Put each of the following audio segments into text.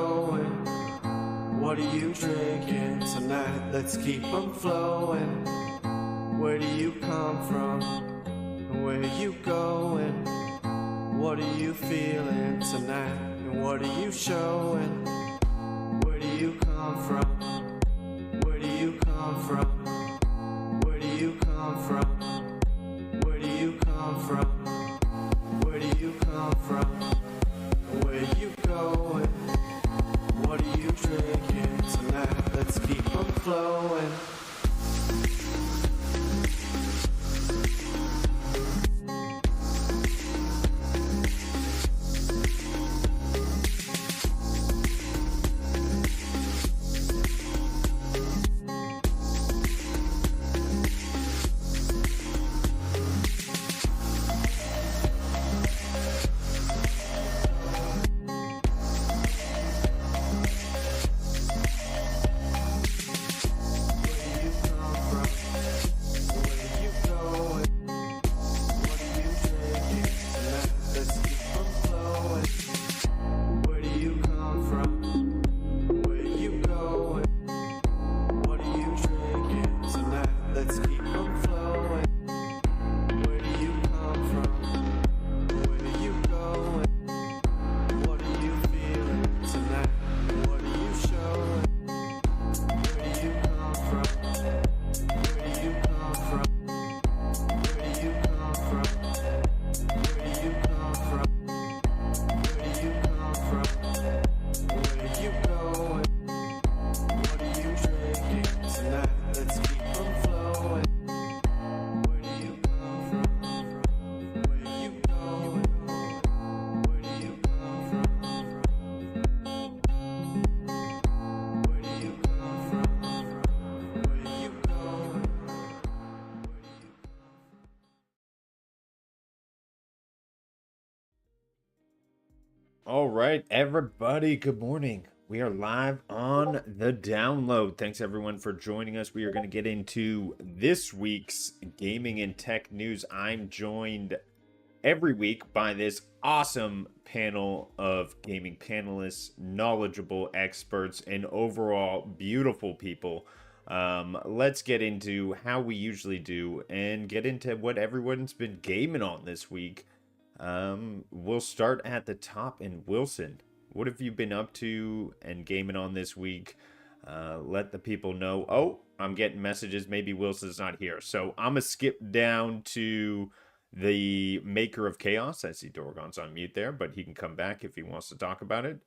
going? What are you drinking tonight? Let's keep them flowing. Where do you come from? Where are you going? What are you feeling tonight? And what are you showing? Where do you come from? Where do you come from? Where do you come from? Where do you come from? Where do you come from? Where are you going? What are you drinking tonight? Let's keep them flowing. All right, everybody, good morning. We are live on the download. Thanks everyone for joining us. We are going to get into this week's gaming and tech news. I'm joined every week by this awesome panel of gaming panelists, knowledgeable experts, and overall beautiful people. Let's get into how we usually do and get into what everyone's been gaming on this week. We'll start at the top. And Wilson, what have you been up to and gaming on this week? Let the people know. Oh, I'm getting messages. Maybe Wilson's not here. So I'm going to skip down to the Maker of Chaos. I see Dorgon's on mute there, but he can come back if he wants to talk about it.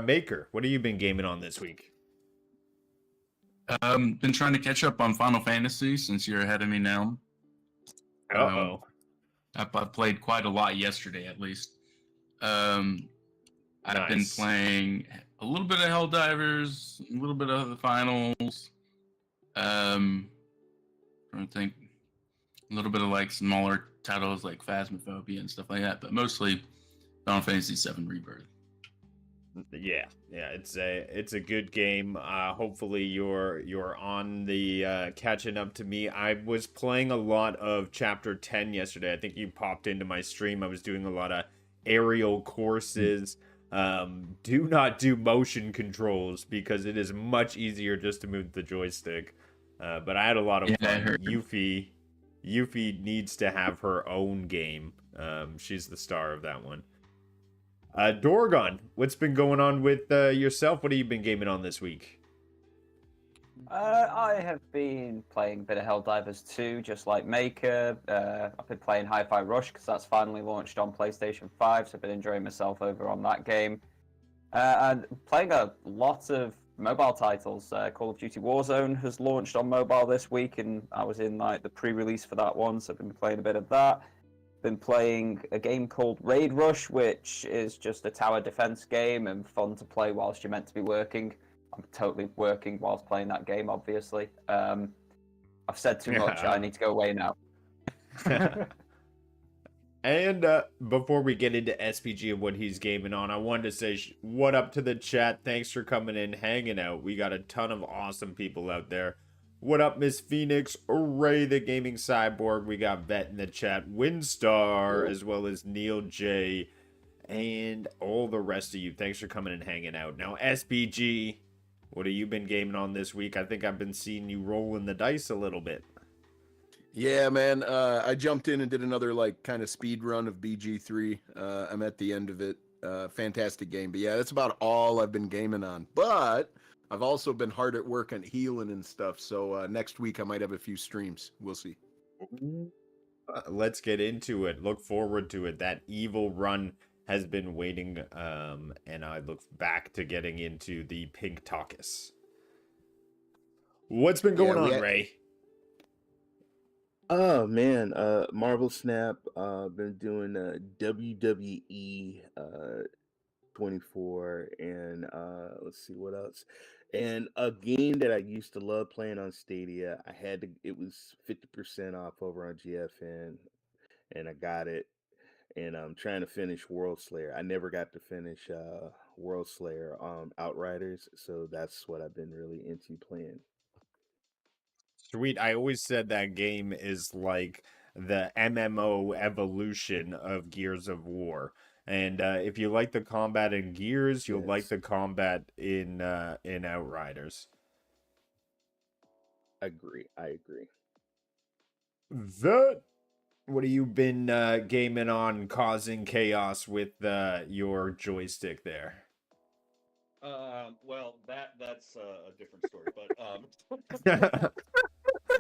Maker, what have you been gaming on this week? Been trying to catch up on Final Fantasy since you're ahead of me now. I played quite a lot yesterday, at least. I've been playing a little bit of Helldivers, a little bit of the finals. Trying to think, a little bit of like smaller titles like Phasmophobia and stuff like that, but mostly Final Fantasy VII Rebirth. Yeah, it's a good game. Hopefully you're on the catching up to me. I was playing a lot of Chapter 10 yesterday. I think you popped into my stream. I was doing a lot of aerial courses. Do not do motion controls because it is much easier just to move the joystick. But I had a lot of fun. Yuffie needs to have her own game. She's the star of that one. Dorgon, what's been going on with yourself? What have you been gaming on this week? I have been playing a bit of Helldivers 2, just like Maker. I've been playing Hi-Fi Rush because that's finally launched on PlayStation 5, so I've been enjoying myself over on that game. And playing a lot of mobile titles. Call of Duty Warzone has launched on mobile this week, and I was in like the pre-release for that one, so I've been playing a bit of that. Been playing a game called Raid Rush, which is just a tower defense game and fun to play whilst you're meant to be working. I'm totally working whilst playing that game, obviously. I've said too much. I need to go away now. And before we get into SPG and what he's gaming on, I wanted to say what up to the chat. Thanks for coming in, hanging out. We got a ton of awesome people out there. What up, Miss Phoenix, Ray the Gaming Cyborg. We got Vet in the chat, Windstar, as well as Neil J. and all the rest of you. Thanks for coming and hanging out. Now, SBG, what have you been gaming on this week? I think I've been seeing you rolling the dice a little bit. Yeah, man. I jumped in and did another like kind of speed run of BG3. I'm at the end of it. Fantastic game. But yeah, that's about all I've been gaming on. But I've also been hard at work on healing and stuff. So next week I might have a few streams. We'll see. Let's get into it. Look forward to it. That evil run has been waiting, and I look back to getting into the Pink Taucus. What's been going on, Ray? Oh man, Marvel Snap. Been doing WWE 24, and let's see what else. And a game that I used to love playing on Stadia. I had to. It was 50% off over on GFN, and I got it. And I'm trying to finish World Slayer. I never got to finish World Slayer Outriders, so that's what I've been really into playing. Sweet. I always said that game is like the MMO evolution of Gears of War. And if you like the combat in Gears, you'll like the combat in Outriders. I agree. What have you been gaming on, causing chaos with your joystick there? Well, that's a different story, but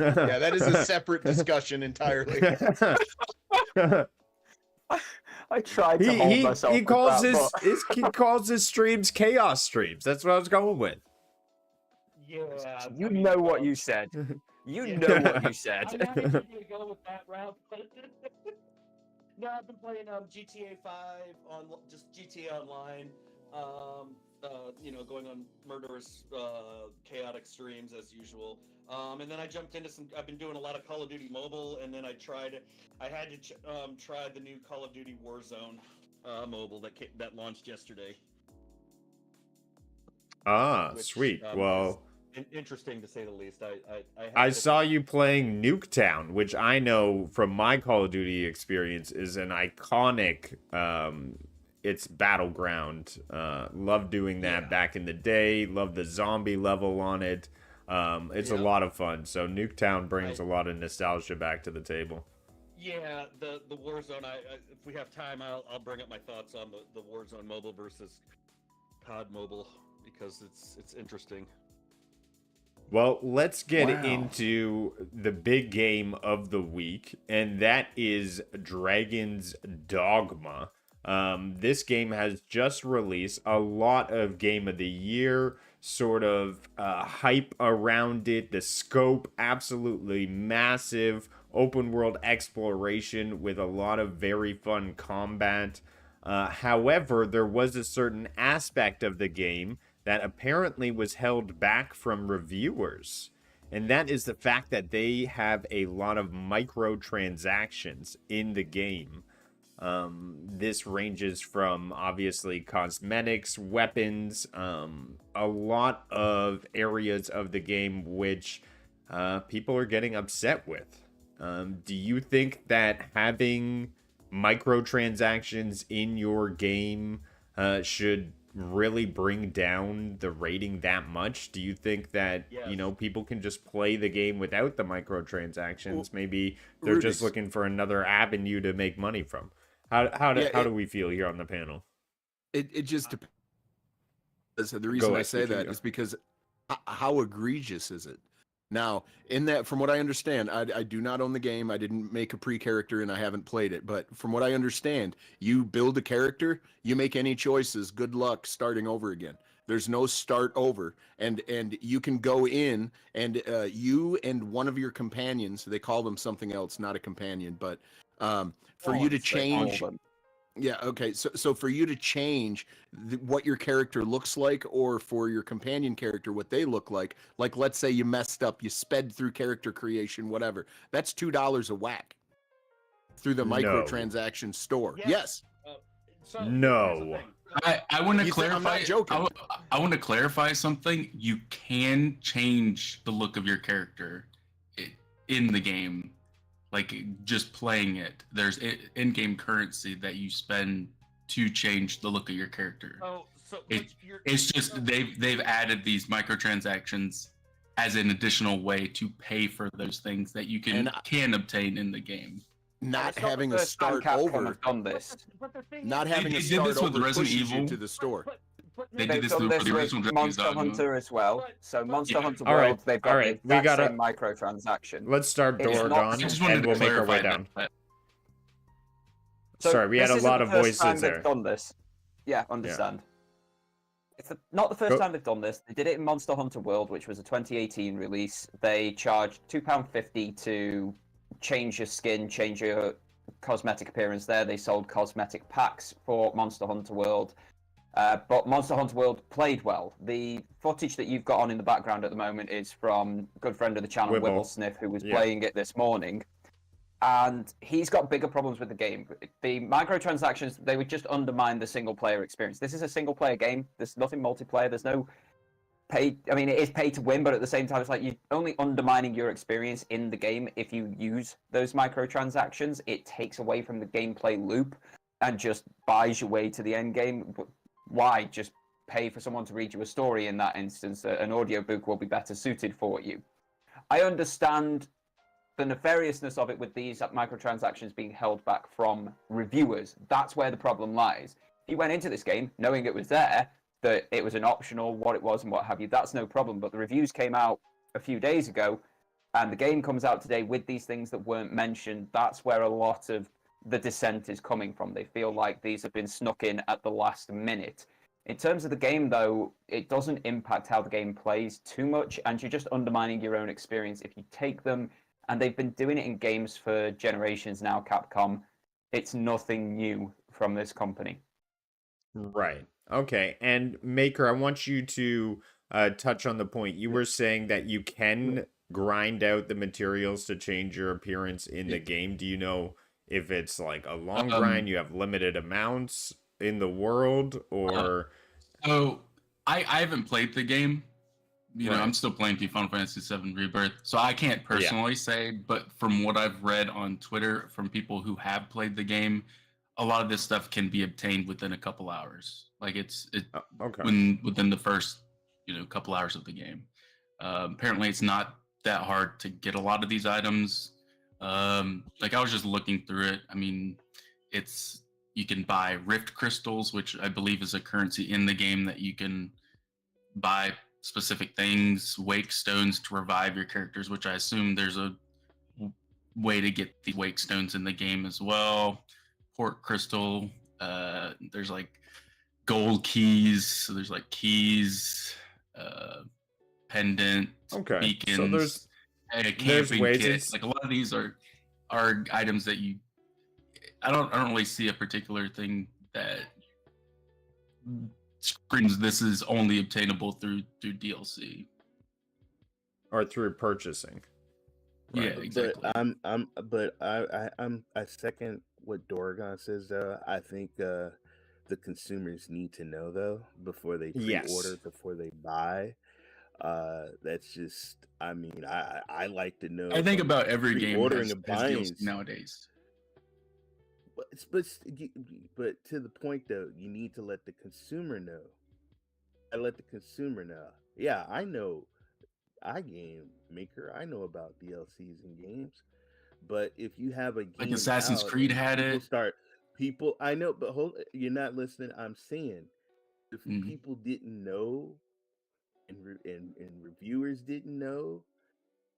Yeah, that is a separate discussion entirely. I tried to hold myself. He calls his streams chaos streams. That's what I was going with. yeah, You know what you said. You know what you said. I'm not even gonna go with that route, but no, I've been playing GTA 5 on just GTA Online. Going on murderous, chaotic streams as usual. And then I jumped into I've been doing a lot of Call of Duty Mobile, and then I had to try the new Call of Duty Warzone mobile that launched yesterday. Sweet. Well, interesting to say the least. I saw you playing Nuketown, which I know from my Call of Duty experience is an iconic it's battleground. Love doing that back in the day. Love the zombie level on it. It's a lot of fun. So Nuketown brings a lot of nostalgia back to the table. Yeah, the Warzone. If we have time, I'll bring up my thoughts on the Warzone mobile versus COD mobile because it's interesting. Well, let's get into the big game of the week, and that is Dragon's Dogma. This game has just released. A lot of Game of the Year sort of hype around it. The scope, absolutely massive. Open world exploration with a lot of very fun combat. However, there was a certain aspect of the game that apparently was held back from reviewers. And that is the fact that they have a lot of microtransactions in the game. This ranges from obviously cosmetics, weapons, a lot of areas of the game which people are getting upset with. Do you think that having microtransactions in your game should really bring down the rating that much? Do you think that people can just play the game without the microtransactions? Well, maybe they're just looking for another avenue to make money from. How do we feel here on the panel? It just depends. The reason I say that is because how egregious is it? Now, in that, from what I understand, I do not own the game. I didn't make a pre-character and I haven't played it. But from what I understand, you build a character, you make any choices, good luck starting over again. There's no start over. And you can go in and you and one of your companions, they call them something else, not a companion, but for you to change... Yeah, okay. So for you to change what your character looks like, or for your companion character what they look like let's say you messed up, you sped through character creation, whatever, that's $2 a whack through the microtransaction store. Yes. No. I want to clarify. I'm not joking. I want to clarify something. You can change the look of your character in the game. Like just playing it, there's in-game currency that you spend to change the look of your character. Oh, so It's just they've added these microtransactions as an additional way to pay for those things that you can obtain in the game. Not having a start over. Have done this. Not having a did start this with over Resident pushes you Evil. to the store. They They've did this done with this the with original Japanese Monster Dogma. Hunter as well. So Monster Hunter All right, World, they've got all right, the we exact gotta- same microtransaction. Let's start It's not- Dorgon, I just wanted and to we'll make our way clarify down. that. So Sorry, we had this a isn't lot the of first voices time there. They've done this. Yeah, understand. It's not the first time they've done this. They did it in Monster Hunter World, which was a 2018 release. They charged £2.50 to change your skin, change your cosmetic appearance there. They sold cosmetic packs for Monster Hunter World. But Monster Hunter World played well. The footage that you've got on in the background at the moment is from a good friend of the channel, Wibblesniff, who was playing it this morning. And he's got bigger problems with the game. The microtransactions, they would just undermine the single-player experience. This is a single-player game. There's nothing multiplayer. There's no pay. I mean, it is pay to win, but at the same time, it's like you're only undermining your experience in the game if you use those microtransactions. It takes away from the gameplay loop and just buys your way to the end game. Why just pay for someone to read you a story in that instance? An audiobook will be better suited for you. I understand the nefariousness of it with these microtransactions being held back from reviewers. That's where the problem lies. If you went into this game knowing it was there, that it was an optional, what it was and what have you, that's no problem. But the reviews came out a few days ago, and the game comes out today with these things that weren't mentioned. That's where a lot of the dissent is coming from. They feel like these have been snuck in at the last minute. In terms of the game, though, it doesn't impact how the game plays too much, and you're just undermining your own experience if you take them. And they've been doing it in games for generations now, Capcom. It's nothing new from this company. Right. Okay. And Maker, I want you to touch on the point. You were saying that you can grind out the materials to change your appearance in the game. Do you know if it's like a long grind, you have limited amounts in the world, or... So, I haven't played the game. You know, I'm still playing through Final Fantasy VII Rebirth, so I can't personally say, but from what I've read on Twitter from people who have played the game, a lot of this stuff can be obtained within a couple hours. Like within the first, couple hours of the game. Apparently, it's not that hard to get a lot of these items. Like I was just looking through it. I mean, you can buy Rift Crystals, which I believe is a currency in the game that you can buy specific things, wake stones to revive your characters, which I assume there's a way to get the wake stones in the game as well. Port crystal, there's like gold keys, so there's like keys, pendant, beacons, so there's ways kit. Like a lot of these are items that I don't really see a particular thing that screams this is only obtainable through DLC or through purchasing. Right. Yeah, exactly. But I second what Dorgon says though. I think the consumers need to know though before they pre-order, before they buy. That's just, I mean, I like to know. I think about every game ordering and buying nowadays. But to the point though, you need to let the consumer know. Yeah, I know. I game maker. I know about DLCs in games, but if you have a game like Assassin's Creed had it. I know, but you're not listening. I'm saying if people didn't know, and reviewers didn't know,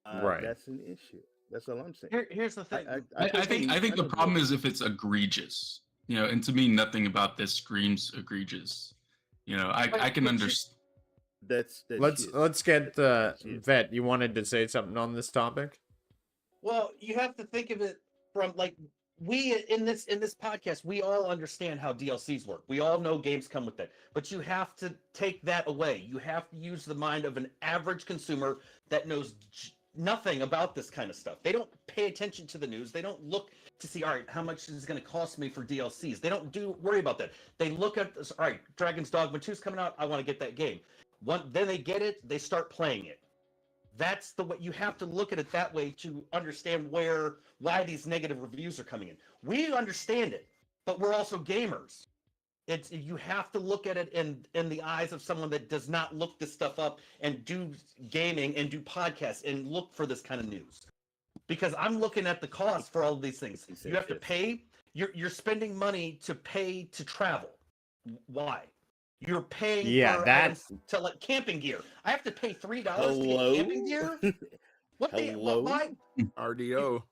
that's an issue. That's all I'm saying. Here's the thing. I think the problem is if it's egregious, and to me, nothing about this screams egregious. I can understand. Let's get Vet. You wanted to say something on this topic? Well, you have to think of it from like we in this podcast. We all understand how DLCs work. We all know games come with that, but you have to take that away. You have to use the mind of an average consumer that knows nothing about this kind of stuff. They don't pay attention to the news. They don't look to see, all right, how much is it going to cost me for DLCs? They don't worry about that. They look at this, all right, Dragon's Dogma 2 is coming out. I want to get that game. Then they get it. They start playing it. That's the way you have to look at it that way to understand why these negative reviews are coming in. We understand it, but we're also gamers. you have to look at it in the eyes of someone that does not look this stuff up and do gaming and do podcasts and look for this kind of news. Because I'm looking at the cost for all of these things. You have to pay. You're spending money to pay to travel. Why? You're paying for items to like camping gear. I have to pay $3 to get camping gear. What the? Why? RDO.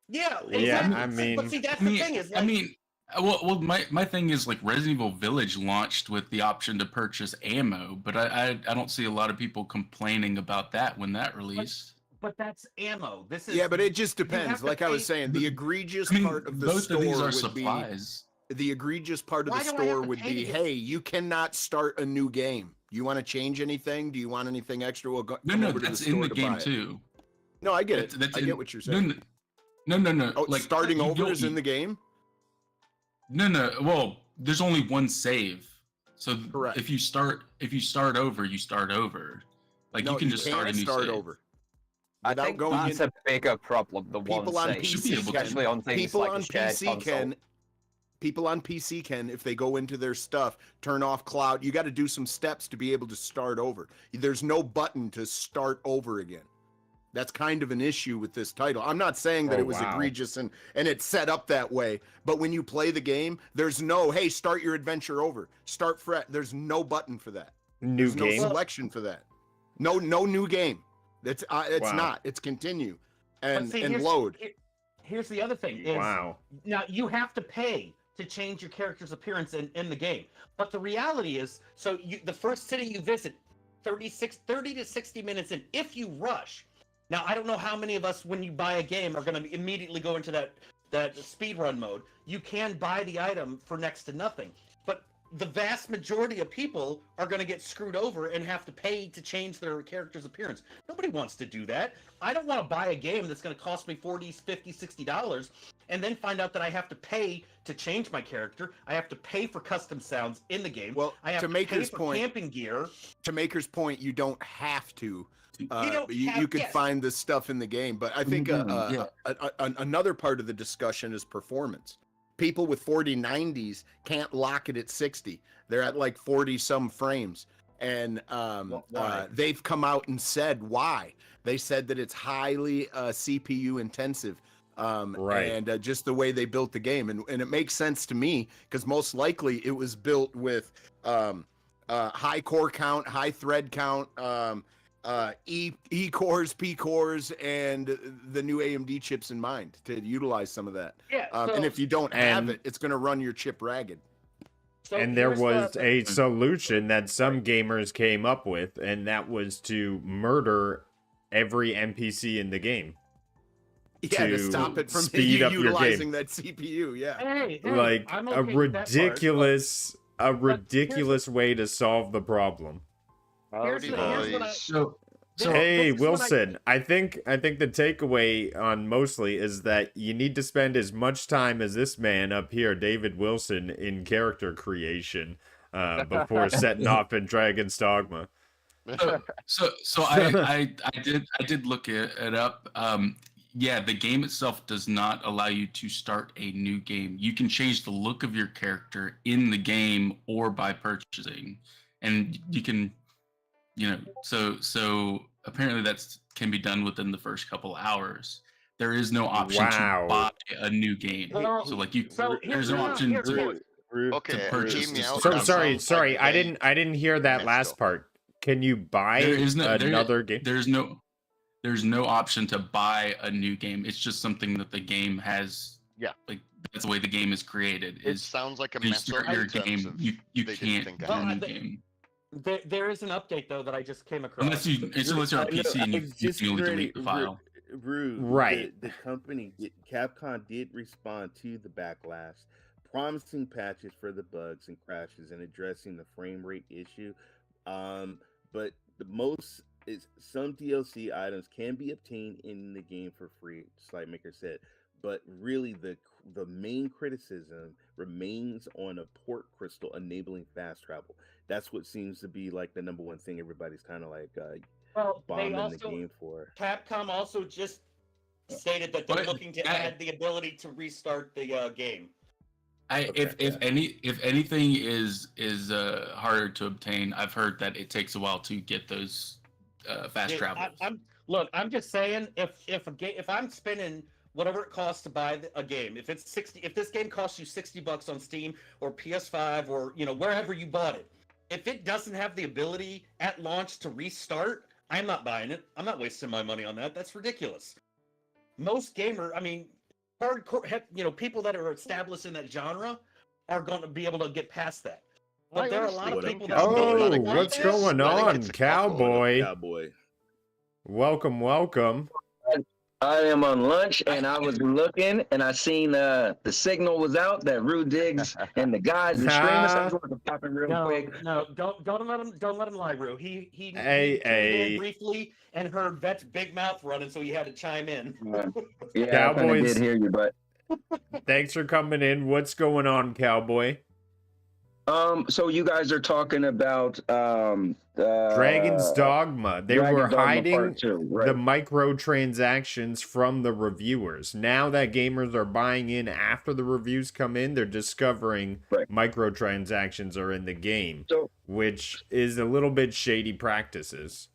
Yeah, exactly. Yeah, I mean, but see, that's the thing is, like, well, my thing is like Resident Evil Village launched with the option to purchase ammo, but I don't see a lot of people complaining about that when that released. But that's ammo. This is but it just depends. Like I was saying, the egregious part of the store would supplies. be the egregious part of the store would be, hey, you cannot start a new game. You want to change anything? Do you want anything extra? We'll go. No, that's in the game too. No, I get it. I get what you're saying. No. Oh, like starting over is in the game? No. Well, there's only one save. So correct. If you start over, you start over. Like you can just start a new save. Over. I think that's a bigger problem. The people one on save, PC especially on things people like on a shared PC console. can. People on PC can, if they go into their stuff, turn off cloud. You got to do some steps to be able to start over. There's no button to start over again. That's kind of an issue with this title. I'm not saying that it was egregious and it's set up that way, but when you play the game, there's no, hey, start your adventure over. Start fresh. There's no button for that. There's no selection for that. No new game. It's not. It's continue and load. Here's the other thing. Is, now you have to pay to change your character's appearance in the game. But the reality is, the first city you visit, 30 to 60 minutes in, if you rush. Now, I don't know how many of us, when you buy a game, are going to immediately go into that speedrun mode. You can buy the item for next to nothing. But the vast majority of people are going to get screwed over and have to pay to change their character's appearance. Nobody wants to do that. I don't want to buy a game that's going to cost me $40, $50, $60 and then find out that I have to pay to change my character. I have to pay for custom sounds in the game. Well, I have to pay for camping gear. To Maker's point, you don't have to. You could find this stuff in the game, but I think another part of the discussion is performance. People with 4090s can't lock it at 60. They're at like 40 some frames. And they've come out and said why. They said that it's highly CPU intensive. And just the way they built the game. And it makes sense to me because most likely it was built with high core count, high thread count, E cores, P cores, and the new AMD chips in mind to utilize some of that. And if you don't have it, it's going to run your chip ragged. And there was a solution that some gamers came up with, and that was to murder every NPC in the game. Yeah, to stop it from speed up utilizing your game. that CPU. Yeah, hey, like a ridiculous way to solve the problem. Hey Wilson, I think the takeaway on mostly is that you need to spend as much time as this man up here, David Wilson, in character creation before setting off in Dragon's Dogma. So I did look it up. Yeah, the game itself does not allow you to start a new game. You can change the look of your character in the game or by purchasing, and you can. So apparently that can be done within the first couple hours. There is no option to buy a new game. There's no option to purchase. So sorry, I didn't hear that last part. Can you buy another game? There's no option to buy a new game. It's just something that the game has. Yeah, like that's the way the game is created. It sounds like a mess. You start your game. You can't do a new game. There is an update though that I just came across. Unless you're on PC and you can only delete the file. Right. The company Capcom did respond to the backlash, promising patches for the bugs and crashes and addressing the frame rate issue. But the most is some DLC items can be obtained in the game for free, just like Maker said. But really, the main criticism remains on a port crystal enabling fast travel. That's what seems to be like the number one thing everybody's kind of like bombing the game for. Capcom also just stated that they're looking to add the ability to restart the game. If anything is harder to obtain, I've heard that it takes a while to get those fast travelers. I'm just saying, if I'm spending whatever it costs to buy a game, if this game costs you $60 on Steam or PS5 or wherever you bought it, if it doesn't have the ability at launch to restart, I'm not buying it. I'm not wasting my money on that. That's ridiculous. Most hardcore, people that are established in that genre are going to be able to get past that. But there are a lot of people that what's going on, Cowboy? Welcome. I am on lunch, and I was looking, and I seen the signal was out that Rude Diggs and the guys were streaming. So I just wanted to pop in real quick. No, don't let him lie, Rue. He tuned in briefly and heard Vet's big mouth running, so he had to chime in. Yeah, Cowboys, I did hear you, but thanks for coming in. What's going on, Cowboy? So you guys are talking about Dragon's Dogma. They were hiding right? the microtransactions from the reviewers. Now that gamers are buying in after the reviews come in, they're discovering microtransactions are in the game, which is a little bit shady practices.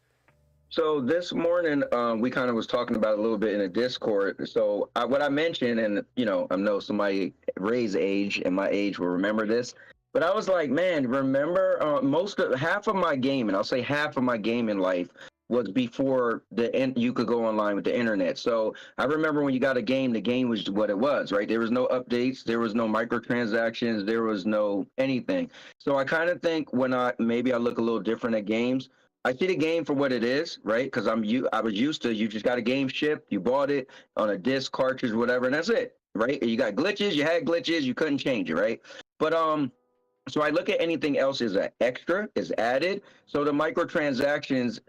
So this morning, we kind of was talking about it a little bit in a Discord. So what I mentioned, and I know somebody Ray's age and my age will remember this. But I was like, man, remember half of my gaming, I'll say half of my gaming life was before you could go online with the internet. So I remember when you got a game, the game was what it was, right? There was no updates, there was no microtransactions, there was no anything. So I kind of think when I look a little different at games, I see the game for what it is, right? Because I was used to, you just got a game shipped, you bought it on a disc, cartridge, whatever, and that's it, right? You got glitches, you had glitches, you couldn't change it, right? But so I look at anything else as an extra, is added. So the microtransactions,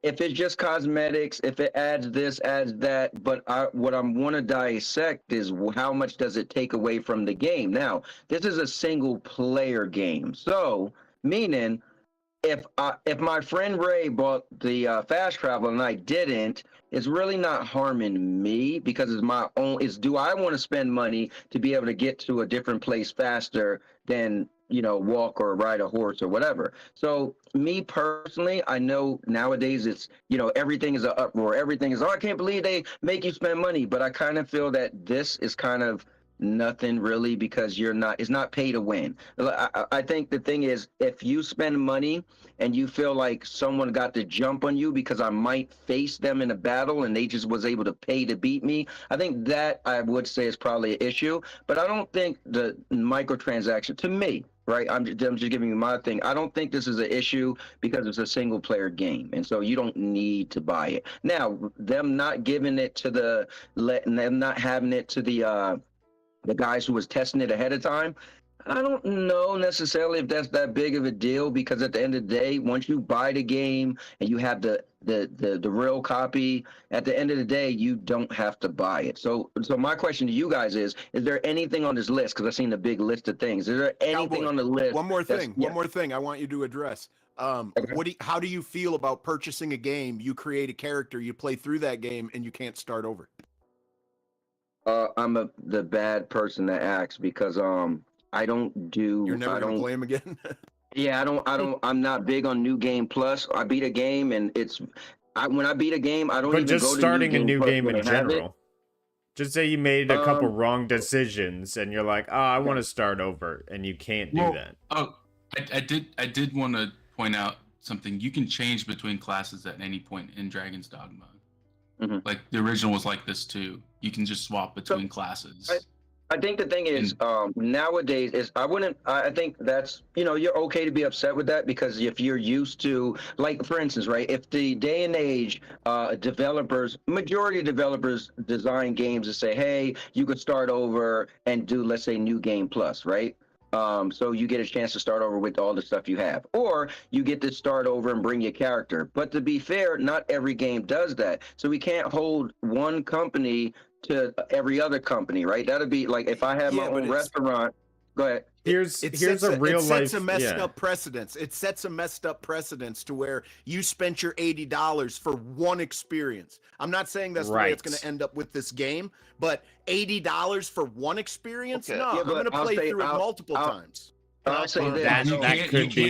if it's just cosmetics, if it adds this, adds that, but what I want to dissect is how much does it take away from the game? Now, this is a single player game. So, meaning, if my friend Ray bought the fast travel and I didn't, it's really not harming me because it's my own. Do I want to spend money to be able to get to a different place faster than walk or ride a horse or whatever? So me personally, I know nowadays it's everything is an uproar. Everything is I can't believe they make you spend money, but I kind of feel that this is kind of nothing really because it's not pay to win. I think the thing is, if you spend money and you feel like someone got the jump on you because I might face them in a battle and they just was able to pay to beat me, I think that I would say is probably an issue. But I don't think the microtransaction, to me, right, I'm just giving you my thing, I don't think this is an issue because it's a single player game, and so you don't need to buy it. Now, them not giving it to them not having it to the guys who was testing it ahead of time, I don't know necessarily if that's that big of a deal, because at the end of the day, once you buy the game and you have the real copy, at the end of the day, you don't have to buy it. So my question to you guys is there anything on this list? Because I've seen a big list of things. Is there anything on the list? One more thing I want you to address. Okay. How do you feel about purchasing a game, you create a character, you play through that game, and you can't start over? I'm the bad person to ask because I don't do. You're never gonna play him again. Yeah, I'm not big on New Game Plus. I beat a game and when I beat a game, I don't. But even just go starting a new game in general. Just say you made a couple wrong decisions and you're like, I want to start over, and you can't do that. Oh, I did want to point out something. You can change between classes at any point in Dragon's Dogma. Mm-hmm. Like the original was like this too. You can just swap between classes. I think the thing is, nowadays is I think that's, you're okay to be upset with that, because if you're used to, like, for instance, right, if the day and age majority of developers design games to say, hey, you could start over and do, let's say, New Game Plus, right? So you get a chance to start over with all the stuff you have, or you get to start over and bring your character. But to be fair, not every game does that. So we can't hold one company to every other company, right? That'd be like if I had my own restaurant. Go ahead. Here's It a sets real it sets life a messed yeah. up precedence. It sets a messed up precedence to where you spent your $80 for one experience. I'm not saying that's the way it's going to end up with this game, but $80 for one experience? Okay. No, Yeah, I'm going to I'll play say- through it multiple I'll- times. I'll say this. That You that can't- could you be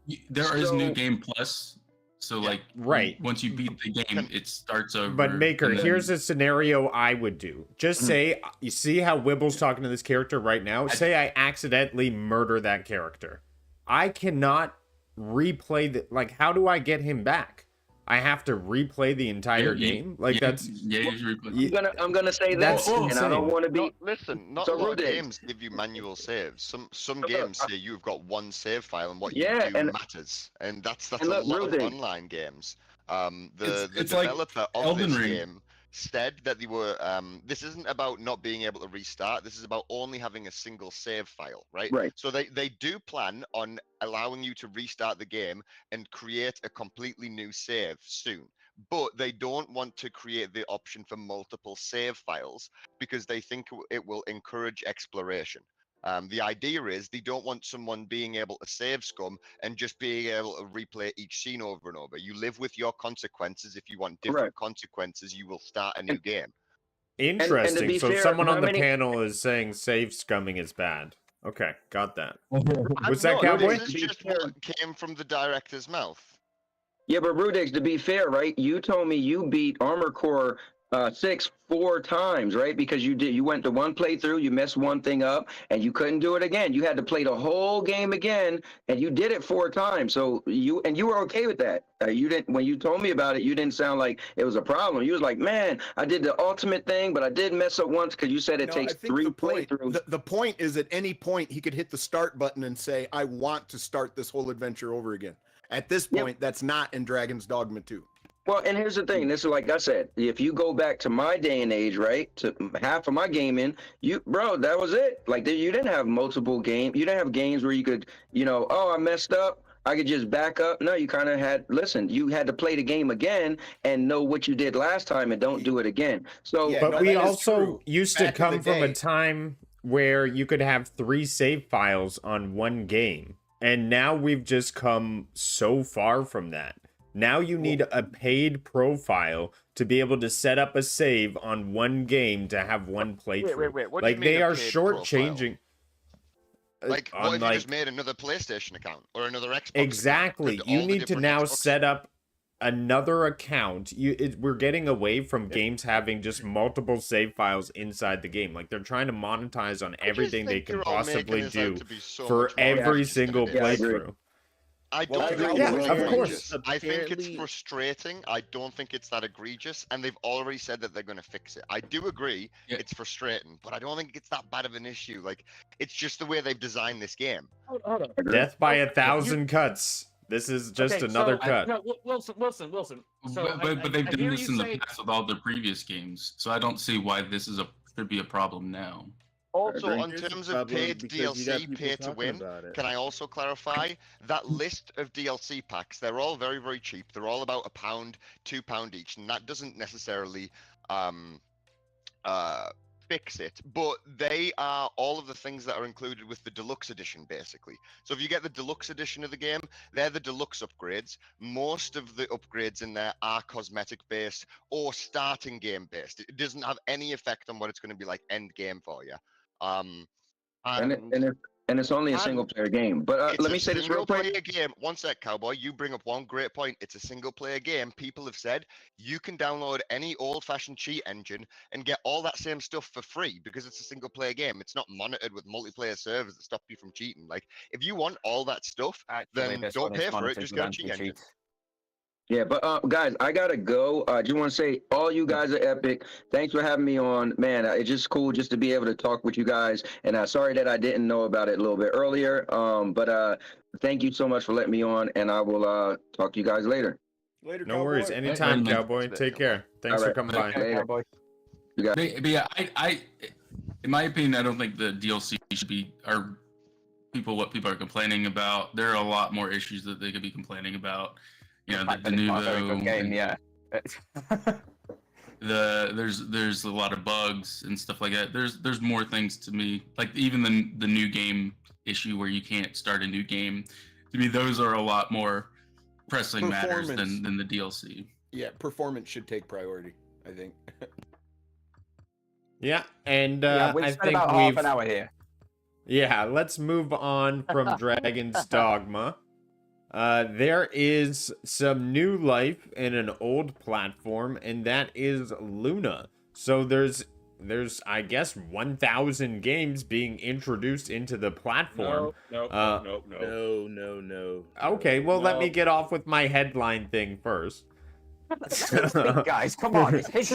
can't- there is So- New Game Plus. So like right. once you beat the game, it starts over. But Maker, and then- here's a scenario I would do. Just say, you see how Wibble's talking to this character right now? Say I accidentally murder that character. I cannot replay the, like, how do I get him back? I have to replay the entire game? Like, that's... you should replay. I'm gonna say That's this, and I insane. don't want to be. No, listen, not So a lot of Rudy- games give you manual saves. Some games say you've got one save file and what you Yeah, do and- matters, and that's and a look, lot of Rudy- online games. The It's like developer of Elden this Ring. game said that they were this isn't about not being able to restart, this is about only having a single save file, right? Right. So they do plan on allowing you to restart the game and create a completely new save soon, but they don't want to create the option for multiple save files because they think it will encourage exploration. The idea is they don't want someone being able to save scum and just being able to replay each scene over and over. You live with your consequences. If you want different consequences, you will start a new game. Interesting. be So fair, someone how on the many- panel is saying save scumming is bad. Okay, got that. I'm What's that, not, Cowboy? This is just what came from the director's mouth. Yeah, but Rudix, to be fair, right? You told me you beat Armor Core 6 4 times, right? Because you went to one playthrough, you messed one thing up, and you couldn't do it again. You had to play the whole game again, and you did it 4 times. So you were okay with that. You didn't, when you told me about it, you didn't sound like it was a problem. You was like, man, I did the ultimate thing, but I did mess up once because you said it No, takes I think 3 the point, playthroughs. the point is at any point he could hit the start button and say, I want to start this whole adventure over again. At this point, that's not in Dragon's Dogma 2. Well, and here's the thing. This is like I said. If you go back to my day and age, right, to half of my gaming, that was it. Like you didn't have multiple games. You didn't have games where you could, oh, I messed up, I could just back up. No, you kind of you had to play the game again and know what you did last time and don't do it again. So, Yeah, But no, we that is also true. used Back to in the come from a day. time where you could have 3 save files on one game. And now we've just come so far from that. Now you need a paid profile to be able to set up a save on one game to have one playthrough. Wait. What do you Like mean they a are paid shortchanging. Like, what if you just made another PlayStation account or another Xbox Exactly. account? You All the need to different now Xbox- set up another account. We're getting away from games having just multiple save files inside the game. Like they're trying to monetize on I just everything they think can they're all making possibly this out do to be so for much more every efficient than single it is. Yeah, I agree. playthrough. I Well, don't think yeah, it's of egregious. course. I think it's Apparently- frustrating. I don't think it's that egregious, and they've already said that they're going to fix it. I do agree it's frustrating, but I don't think it's that bad of an issue. Like, it's just the way they've designed this game. Hold on. Death by 1,000 cuts. This is just Okay, another so, cut. No, Wilson. So but they've I done hear this you in say- the past with all their previous games, so I don't see why this should be a problem now. Also, agree. on Here's the terms of problem, paid because you got DLC, people pay to talking win, about it. can I also clarify that list of DLC packs? They're all very, very cheap. They're all about £1, £2 each, and that doesn't necessarily fix it, but they are all of the things that are included with the deluxe edition, basically. So if you get the deluxe edition of the game, they're the deluxe upgrades. Most of the upgrades in there are cosmetic based or starting game based. It doesn't have any effect on what it's going to be like end game for you. And it's only a And single player game. But it's let a me say this real quick. single-player game. One sec, Cowboy. You bring up one great point. It's a single-player game. People have said you can download any old-fashioned cheat engine and get all that same stuff for free because it's a single-player game. It's not monitored with multiplayer servers that stop you from cheating. Like, if you want all that stuff, then this don't one is pay for it. monitored Just with get a cheat engine. anti-cheat. Yeah, but guys, I gotta go. I just want to say, all you guys are epic. Thanks for having me on, man. It's just cool just to be able to talk with you guys. And sorry that I didn't know about it a little bit earlier. But thank you so much for letting me on, and I will talk to you guys later. Later, No worries. Anytime, Hey, Cowboy. Take care. Thanks for Alright. coming by. Later. Cowboy. But yeah, I, in my opinion, I don't think the DLC should be what people are complaining about. There are a lot more issues that they could be complaining about. You know, Fact the that it's not a very Nuvo, good game, yeah. there's a lot of bugs and stuff like that. There's more things to me, like even the new game issue where you can't start a new game. To me, those are a lot more pressing matters than the DLC. Yeah, performance should take priority, I think. Yeah, and we've I spent think about half an hour here. Yeah, let's move on from Dragon's Dogma. There is some new life in an old platform, and that is Luna. So there's I guess 1,000 games being introduced into the platform. No. Okay, well let me get off with my headline thing first. Speak, guys, come on, it's his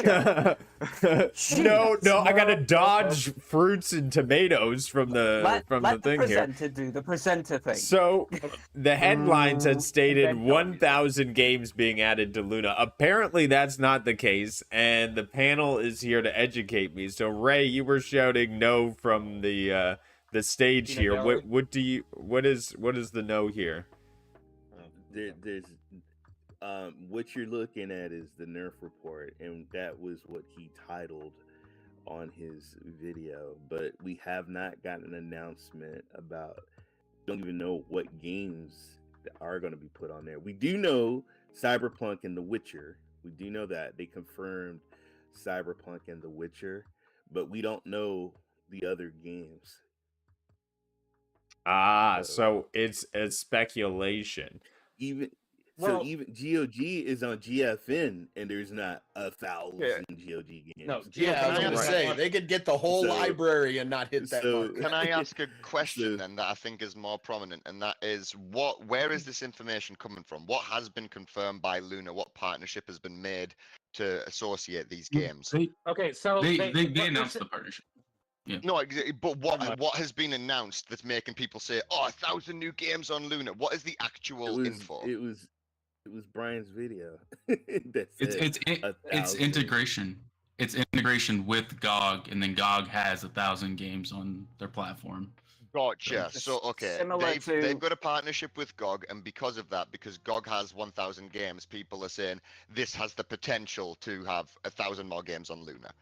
show. No, I gotta dodge fruits and tomatoes from the Let thing the here. presenter do the presenter thing. So the headlines had stated 1,000 games being added to Luna. Apparently that's not the case, and the panel is here to educate me. So Ray, you were shouting no from the stage here. What is the no here? There's what you're looking at is the Nerf report, and that was what he titled on his video. But we have not gotten an announcement about. Don't even know what games are going to be put on there. We do know Cyberpunk and The Witcher. We do know that they confirmed Cyberpunk and The Witcher, but we don't know the other games. So it's a speculation. Even GOG is on GFN, and there's not 1,000 GOG games. No, Yeah, I was gonna say they could get the whole library and not hit that mark. Can I ask a question then that I think is more prominent, and that is where is this information coming from? What has been confirmed by Luna? What partnership has been made to associate these games? They announced the the partnership. Yeah. No, but what has been announced that's making people say, "Oh, 1,000 new games on Luna"? What is the actual info? It was Brian's video. It's integration. It's integration with GOG, and then GOG has 1,000 games on their platform. Gotcha. So they've got a partnership with GOG, and because of that, because GOG has 1,000 games, people are saying this has the potential to have 1,000 more games on Luna.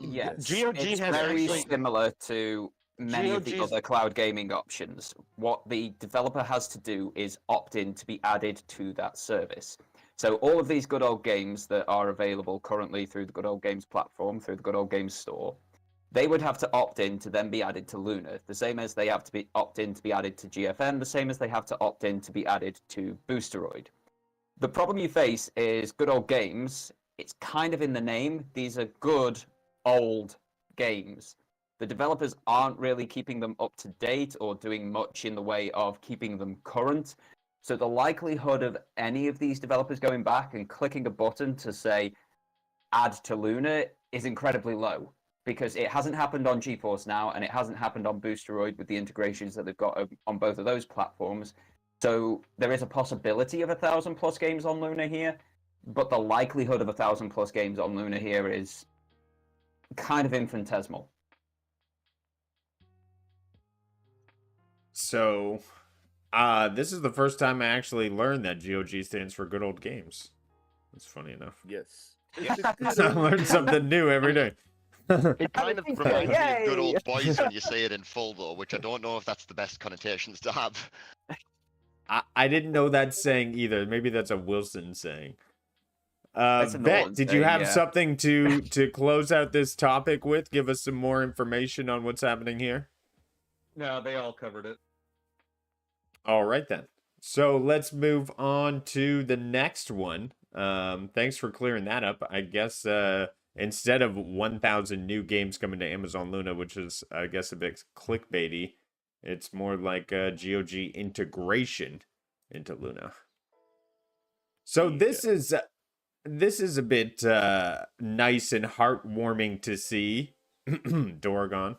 Yes, GOG it's has very actually- similar to many of the GOG's other cloud gaming options. What the developer has to do is opt in to be added to that service. So all of these good old games that are available currently through the Good Old Games platform, through the Good Old Games store, they would have to opt in to then be added to Luna, the same as they have to opt in to be added to GFN, the same as they have to opt in to be added to Boosteroid. The problem you face is Good Old Games. It's kind of in the name. These are good old games. The developers aren't really keeping them up to date or doing much in the way of keeping them current. So the likelihood of any of these developers going back and clicking a button to say add to Luna is incredibly low, because it hasn't happened on GeForce Now and it hasn't happened on Boosteroid with the integrations that they've got on both of those platforms. So there is a possibility of 1,000 plus games on Luna here, but the likelihood of 1,000 plus games on Luna here is kind of infinitesimal. So, this is the first time I actually learned that GOG stands for Good Old Games. That's funny enough. Yes. I learn something new every day. It kind of reminds me of Good Old Boys when you say it in full, though, which I don't know if that's the best connotations to have. I didn't know that saying either. Maybe that's a Wilson saying. That's Bet, did you have yeah. something to close out this topic with? Give us some more information on what's happening here. No, they all covered it. All right, then. So let's move on to the next one. Thanks for clearing that up. I guess instead of 1,000 new games coming to Amazon Luna, which is, I guess, a bit clickbaity, it's more like GOG integration into Luna. So this is a bit nice and heartwarming to see. Dorgon.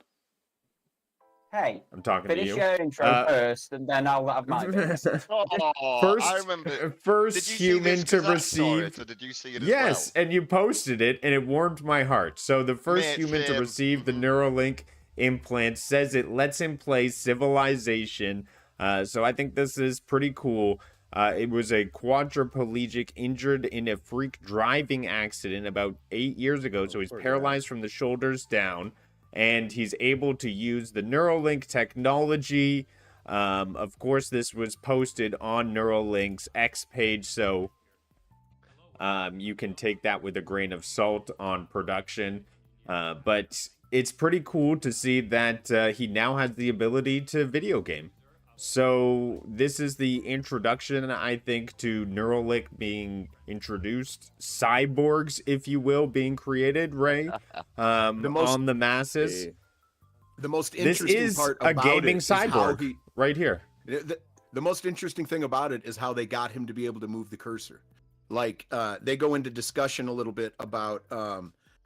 Hey, I'm talking finish to you. your intro first, and then I'll have my bit. I remember. First human to receive. Or did you see it Yes, as well? and you posted it, and it warmed my heart. So the first human to receive the Neuralink implant says it lets him play Civilization. So I think this is pretty cool. It was a quadriplegic injured in a freak driving accident about 8 years ago. So he's paralyzed from the shoulders down. And he's able to use the Neuralink technology Of course, this was posted on Neuralink's X page, so you can take that with a grain of salt on production. But it's pretty cool to see that he now has the ability to video game. So this is the introduction, I think, to Neuralink being introduced, cyborgs, if you will, being created, Ray, on the masses. The most This interesting is part a about gaming it is how cyborg right here. The most interesting thing about it is how they got him to be able to move the cursor. Like they go into discussion a little bit about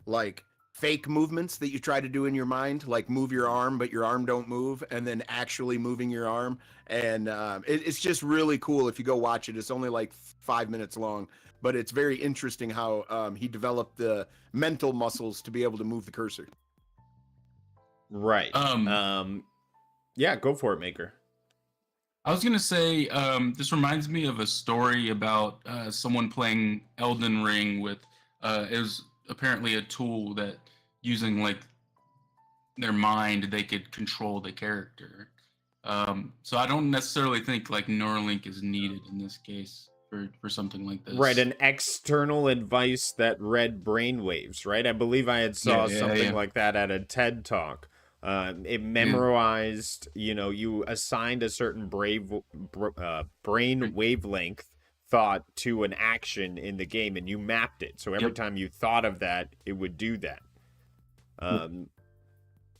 like fake movements that you try to do in your mind, like move your arm but your arm don't move, and then actually moving your arm. And it's just really cool if you go watch it. It's only like 5 minutes long, but it's very interesting how he developed the mental muscles to be able to move the cursor. Right. Yeah, go for it, Maker. I was gonna say, this reminds me of a story about someone playing Elden Ring with. It was apparently a tool that, using like their mind, they could control the character. So I don't necessarily think like Neuralink is needed in this case for something like this. Right, an external advice that read brainwaves. Right, I believe I had saw something like that at a TED Talk. It memorized, you assigned a certain brain wavelength thought to an action in the game, and you mapped it. So every time you thought of that, it would do that.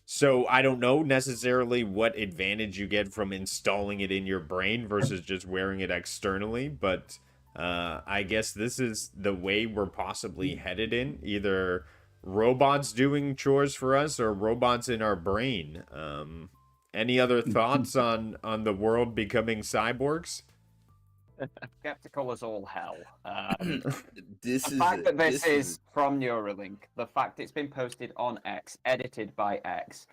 So I don't know necessarily what advantage you get from installing it in your brain versus just wearing it externally, but I guess this is the way we're possibly headed in. Either robots doing chores for us or robots in our brain. Any other thoughts on the world becoming cyborgs? Skeptical as all hell. The fact that this is from Neuralink, the fact it's been posted on X, edited by X,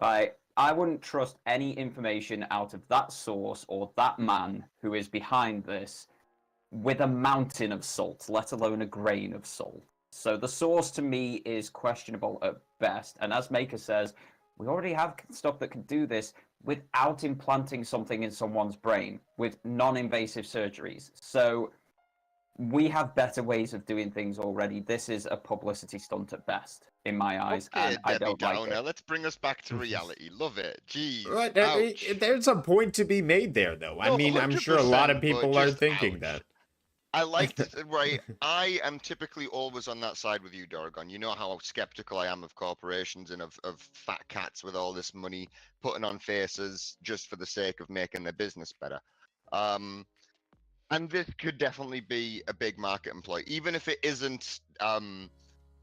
I wouldn't trust any information out of that source or that man who is behind this with a mountain of salt, let alone a grain of salt. So the source to me is questionable at best. And as Maker says, we already have stuff that can do this without implanting something in someone's brain, with non-invasive surgeries. So we have better ways of doing things already. This is a publicity stunt at best, in my eyes. Okay, and I don't like now it. let's bring us back to reality. Love it. Jeez. Right, ouch. there's a point to be made there, though. I mean, I'm sure a lot of 100%, people but are just thinking ouch. that. I like to, right. I am typically always on that side with you, Doragon. You know how skeptical I am of corporations and of fat cats with all this money putting on faces just for the sake of making their business better. And this could definitely be a big market employ, even if it isn't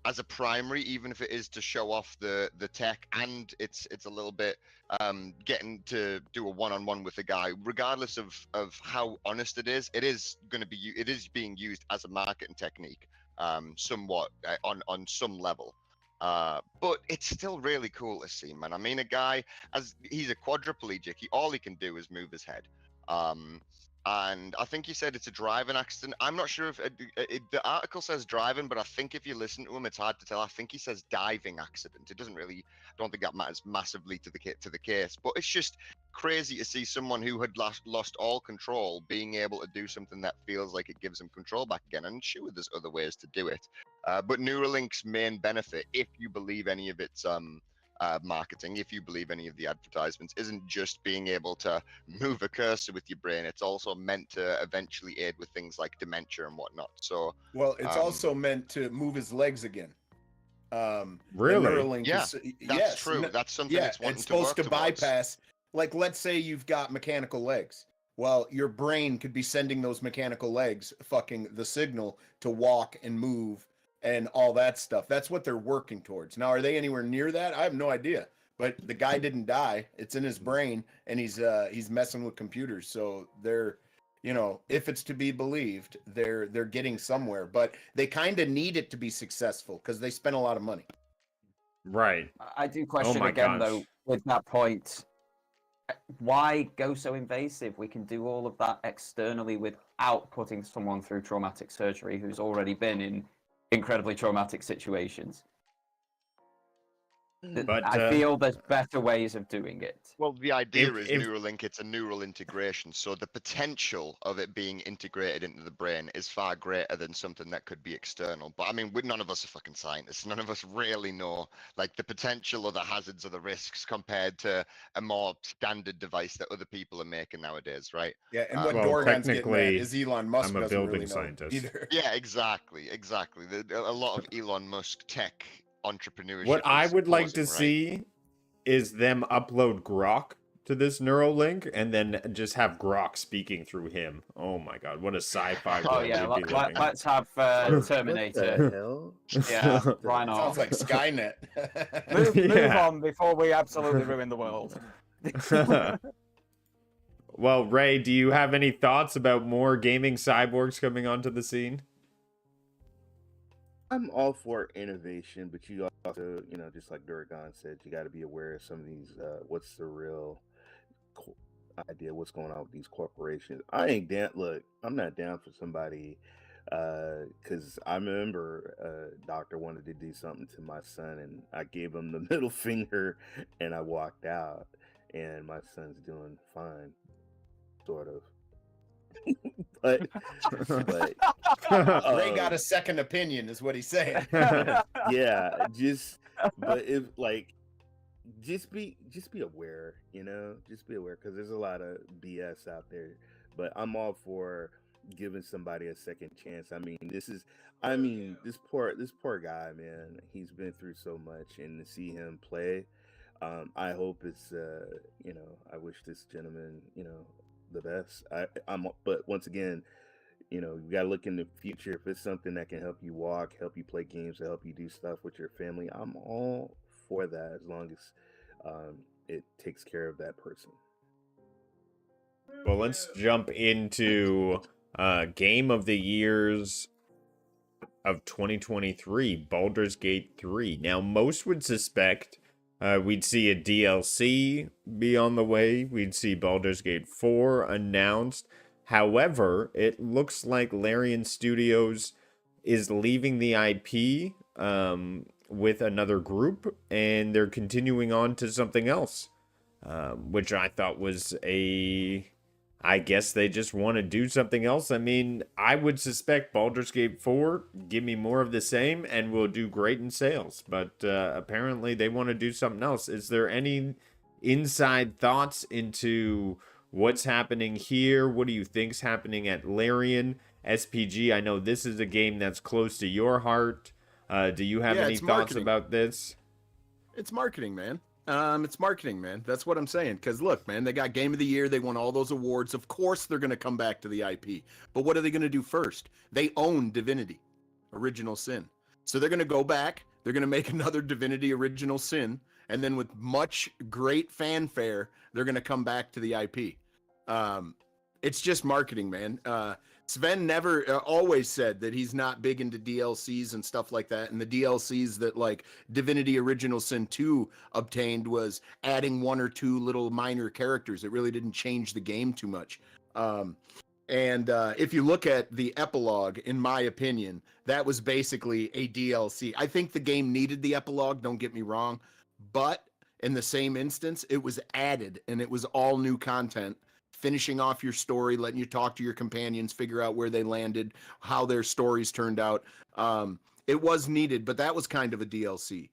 as a primary, even if it is to show off the tech, and it's a little bit getting to do a one-on-one with the guy, regardless of how honest it is going to be, it is being used as a marketing technique, somewhat on some level. But it's still really cool to see, man. I mean, a guy, as he's a quadriplegic, all he can do is move his head. And I think he said it's a driving accident. I'm not sure if the article says driving, but I think if you listen to him, it's hard to tell. I think he says diving accident. It doesn't really, I don't think that matters massively to the case. But it's just crazy to see someone who had lost all control being able to do something that feels like it gives him control back again. And sure, there's other ways to do it. But Neuralink's main benefit, if you believe any of its marketing, if you believe any of the advertisements, isn't just being able to move a cursor with your brain. It's also meant to eventually aid with things like dementia and whatnot. So, well, it's also meant to move his legs again. Really? Neuralink that's true. That's something it's wanting it's supposed to to work bypass. Like, let's say you've got mechanical legs. Well, your brain could be sending those mechanical legs fucking the signal to walk and move and all that stuff. That's what they're working towards. Now, are they anywhere near that? I have no idea. But the guy didn't die. It's in his brain, and he's messing with computers. So they're, if it's to be believed, they're getting somewhere. But they kind of need it to be successful because they spent a lot of money. Right. I do question again, though, with that point. Why go so invasive? We can do all of that externally without putting someone through traumatic surgery who's already been in incredibly traumatic situations. But I feel there's better ways of doing it. Well, the idea is if Neuralink, it's a neural integration, so the potential of it being integrated into the brain is far greater than something that could be external. But I mean, none of us are fucking scientists. None of us really know like the potential or the hazards or the risks compared to a more standard device that other people are making nowadays, right? Yeah, and what well, Dorgan's getting at technically, is Elon Musk I'm a doesn't building really know scientist. either. Yeah, exactly. A lot of Elon Musk tech entrepreneurship. What I is would like to posing, right? see is them upload Grok to this Neuralink and then just have Grok speaking through him. Oh my god, what a sci-fi world Oh yeah, we'd be living in. let's have What Terminator. the hell? Yeah, why not? Sounds like Skynet. Move Yeah. on before we absolutely ruin the world. Well, Ray, do you have any thoughts about more gaming cyborgs coming onto the scene? I'm all for innovation, but you also, just like Durgan said, you got to be aware of some of these. What's the real idea? What's going on with these corporations? I ain't down. Look, I'm not down for somebody, because I remember a doctor wanted to do something to my son, and I gave him the middle finger, and I walked out, and my son's doing fine, sort of. but Ray got a second opinion, is what he's saying. yeah, but if just be aware, just be aware, because there's a lot of BS out there. But I'm all for giving somebody a second chance. This poor guy, man, he's been through so much, and to see him play, I hope it's I wish this gentleman the best. But once again, you got to look in the future. If it's something that can help you walk, help you play games, or help you do stuff with your family, I'm all for that, as long as it takes care of that person. Well, let's jump into Game of the Years of 2023, Baldur's Gate 3. Now, most would suspect we'd see a DLC be on the way. We'd see Baldur's Gate 4 announced. However, it looks like Larian Studios is leaving the IP with another group, and they're continuing on to something else, which I thought was I guess they just want to do something else. I mean, I would suspect Baldur's Gate 4, give me more of the same, and we'll do great in sales. But apparently they want to do something else. Is there any inside thoughts into what's happening here? What do you think's happening at Larian? SPG, I know this is a game that's close to your heart. Do you have any thoughts about this? It's marketing, man. It's marketing, man. That's what I'm saying. Because look, man, they got Game of the Year. They won all those awards. Of course, they're going to come back to the IP. But what are they going to do first? They own Divinity, Original Sin. So they're going to go back. They're going to make another Divinity Original Sin. And then with much great fanfare, they're going to come back to the IP. It's just marketing, man. Sven never always said that he's not big into DLCs and stuff like that. And the DLCs that like Divinity Original Sin 2 obtained was adding one or two little minor characters. It really didn't change the game too much. And if you look at the epilogue, in my opinion, that was basically a DLC. I think the game needed the epilogue, don't get me wrong. But in the same instance, it was added and it was all new content. Finishing off your story, letting you talk to your companions, figure out where they landed, how their stories turned out. It was needed, but that was kind of a DLC.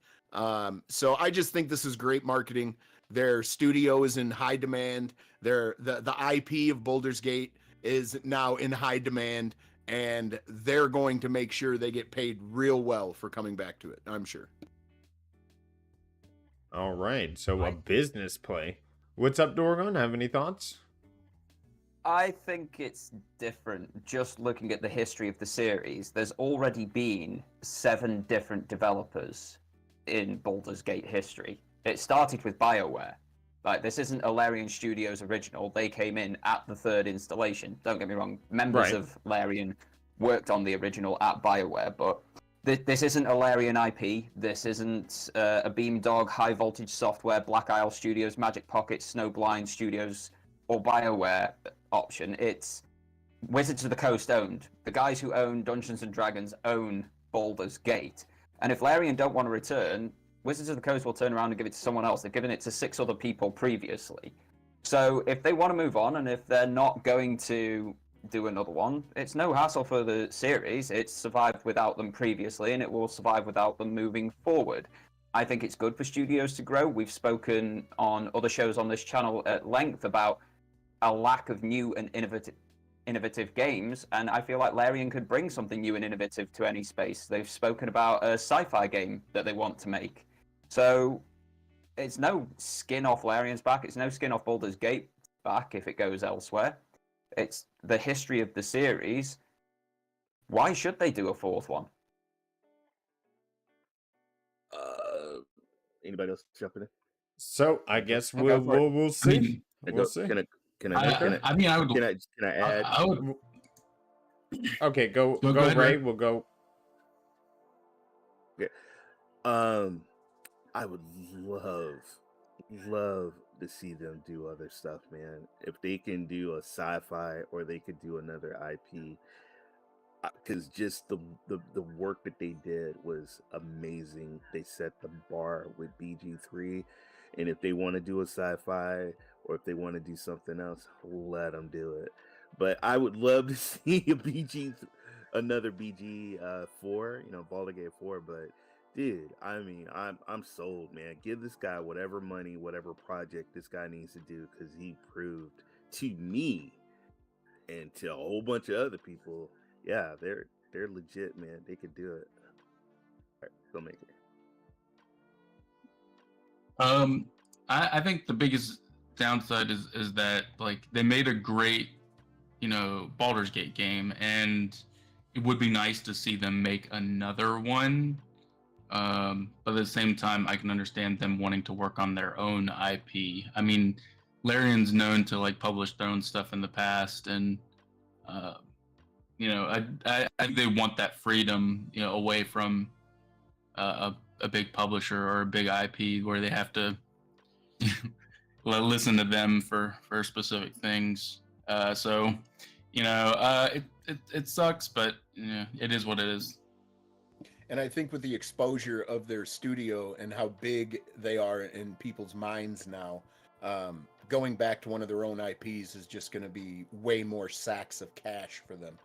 So I just think this is great marketing. Their studio is in high demand. The IP of Baldur's Gate is now in high demand, and they're going to make sure they get paid real well for coming back to it, I'm sure. All right, so a business play. What's up, Dorgon? Have any thoughts? I think it's different. Just looking at the history of the series, there's already been 7 different developers in Baldur's Gate history. It started with BioWare. Like, this isn't a Larian Studios original. They came in at the 3rd installation. Don't get me wrong. Members of Larian worked on the original at BioWare, but this isn't a Larian IP. This isn't a Beamdog, High Voltage Software, Black Isle Studios, Magic Pocket, Snowblind Studios, or BioWare option. It's Wizards of the Coast owned. The guys who own Dungeons and Dragons own Baldur's Gate. And if Larian don't want to return, Wizards of the Coast will turn around and give it to someone else. They've given it to 6 other people previously. So if they want to move on, and if they're not going to do another one, it's no hassle for the series. It's survived without them previously, and it will survive without them moving forward. I think it's good for studios to grow. We've spoken on other shows on this channel at length about a lack of new and innovative games, and I feel like Larian could bring something new and innovative to any space. They've spoken about a sci-fi game that they want to make. So it's no skin off Larian's back. It's no skin off Baldur's Gate back if it goes elsewhere. It's the history of the series. Why should they do a 4th one? Anybody else jumping in? So I guess we'll see. We'll see. Can I add? I would. Okay, go ahead, Ray. Ray. We'll go. Yeah. I would love to see them do other stuff, man. If they can do a sci-fi or they could do another IP, because just the work that they did was amazing. They set the bar with BG3, and if they want to do a sci-fi or if they want to do something else, let them do it. But I would love to see another BG4, Baldur's Gate 4. But dude, I mean, I'm sold, man. Give this guy whatever money, whatever project this guy needs to do, because he proved to me and to a whole bunch of other people, yeah, they're legit, man. They could do it. All right, go make it. I think the biggest downside is that like they made a great, Baldur's Gate game, and it would be nice to see them make another one. But at the same time, I can understand them wanting to work on their own IP. I mean, Larian's known to like publish their own stuff in the past, and I think they want that freedom, away from a big publisher or a big IP where they have to listen to them for specific things. So it sucks, but it is what it is. And I think with the exposure of their studio and how big they are in people's minds now, going back to one of their own IPs is just going to be way more sacks of cash for them.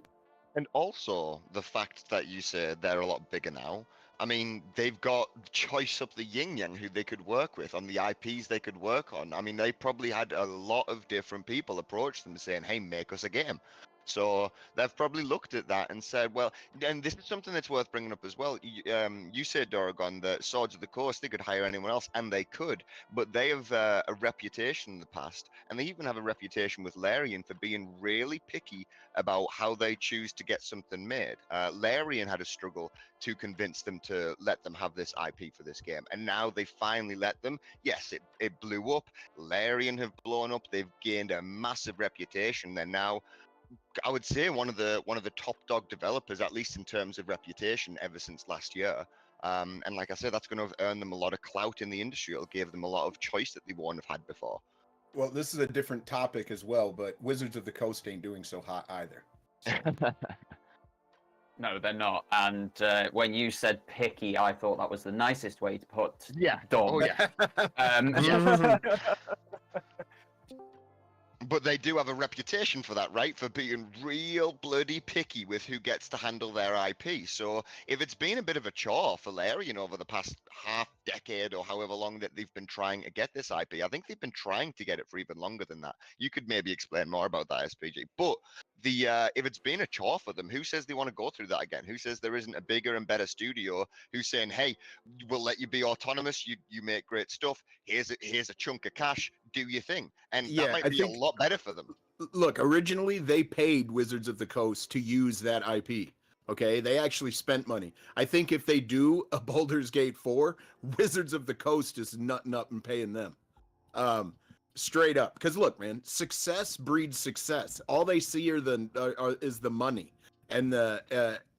And also the fact that you said they're a lot bigger now. I mean, they've got choice up the yin yang who they could work with on the IPs they could work on. I mean, they probably had a lot of different people approach them saying, hey, make us a game. So they've probably looked at that and said, well, and this is something that's worth bringing up as well. You said, Doragon, that Swords of the Coast, they could hire anyone else, and they could, but they have a reputation in the past, and they even have a reputation with Larian for being really picky about how they choose to get something made. Larian had a struggle to convince them to let them have this IP for this game, and now they finally let them. Yes, it blew up. Larian have blown up. They've gained a massive reputation. They're now, I would say, one of the top dog developers, at least in terms of reputation, ever since last year. And like I said, that's going to have earned them a lot of clout in the industry. It'll give them a lot of choice that they won't have had before. Well, this is a different topic as well, but Wizards of the Coast ain't doing so hot either. No, they're not. And when you said picky, I thought that was the nicest way to put dumb. Oh, yeah. But they do have a reputation for that, right? For being real bloody picky with who gets to handle their IP. So if it's been a bit of a chore for Larian over the past half decade or however long that they've been trying to get this IP, I think they've been trying to get it for even longer than that. You could maybe explain more about that, SPG. But if it's been a chore for them, who says they want to go through that again? Who says there isn't a bigger and better studio who's saying, hey, we'll let you be autonomous, you make great stuff, here's a chunk of cash, do your thing. And that might be a lot better for them. Look, originally they paid Wizards of the Coast to use that IP. Okay, they actually spent money. I think if they do a Baldur's Gate 4, Wizards of the Coast is nutting up and paying them. Straight up. Because look, man, success breeds success. All they see is the money. And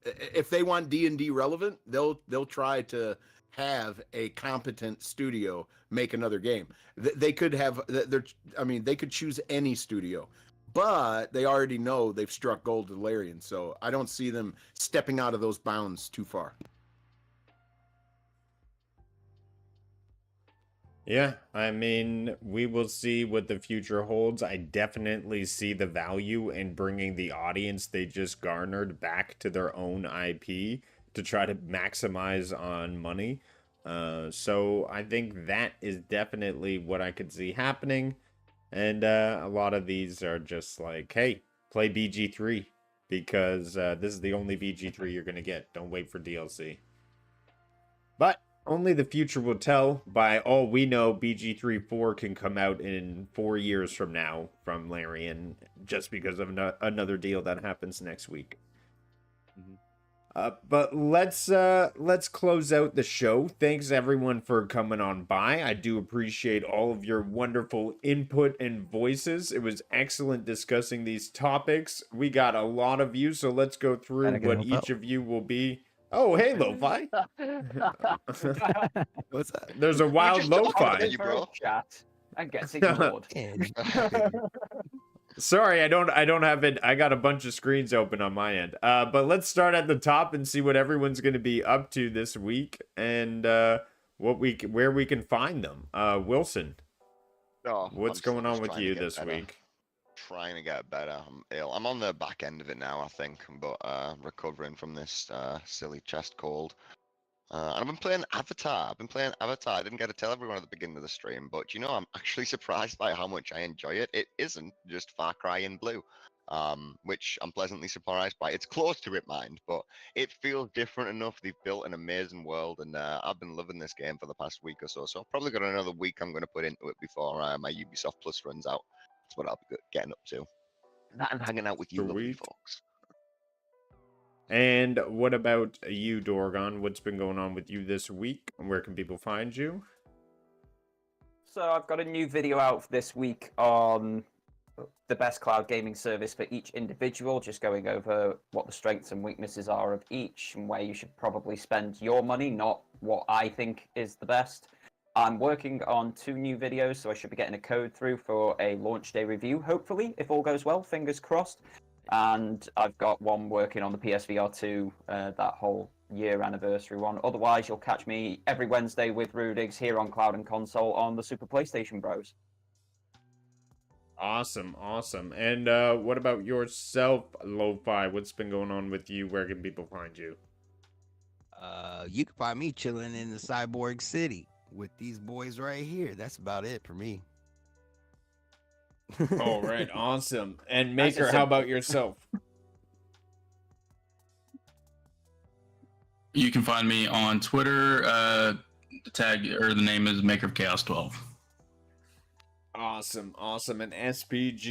if they want D&D relevant, they'll try to have a competent studio make another game. They could have they could choose any studio, but they already know they've struck gold with Larian, so I don't see them stepping out of those bounds too far. Yeah, I mean, we will see what the future holds. I definitely see the value in bringing the audience they just garnered back to their own IP to try to maximize on money. So I think that is definitely what I could see happening. And a lot of these are just like, hey, play BG3 because this is the only BG3 you're going to get. Don't wait for DLC. But only the future will tell. By all we know, BG3 can come out in 4 years from now from Larian just because of another deal that happens next week. But let's close out the show. Thanks everyone for coming on by. I do appreciate all of your wonderful input and voices. It was excellent discussing these topics. We got a lot of you, so let's go through what each of you will be. Oh, hey, Lo-Fi. What's up? There's a wild Lo-Fi. You, bro. Chat and gets ignored. Sorry, I don't have it. I got a bunch of screens open on my end. But let's start at the top and see what everyone's going to be up to this week and where we can find them. Wilson, what's going on with you this week? Trying to get better. I'm ill. I'm on the back end of it now, I think, but recovering from this silly chest cold. And I've been playing Avatar. I didn't get to tell everyone at the beginning of the stream, but I'm actually surprised by how much I enjoy it. It isn't just Far Cry in blue, which I'm pleasantly surprised by. It's close to it, mind, but it feels different enough. They've built an amazing world, and I've been loving this game for the past week or so. So I've probably got another week I'm going to put into it before my Ubisoft Plus runs out. That's what I'll be getting up to. That and hanging out with you lovely folks. And what about you, Dorgon? What's been going on with you this week? Where can people find you? So I've got a new video out this week on the best cloud gaming service for each individual, just going over what the strengths and weaknesses are of each and where you should probably spend your money, not what I think is the best. I'm working on 2 new videos, so I should be getting a code through for a launch day review, hopefully, if all goes well, fingers crossed. And I've got one working on the PSVR 2, that whole year anniversary one. Otherwise, you'll catch me every Wednesday with Rudigs here on Cloud&Console on the Super PlayStation Bros. Awesome. And what about yourself, Lo-Fi? What's been going on with you? Where can people find you? You can find me chilling in the Cyborg City with these boys right here. That's about it for me. All right, awesome. And Maker, how about yourself? You can find me on Twitter. The name is Maker of Chaos 12. Awesome. And SPG?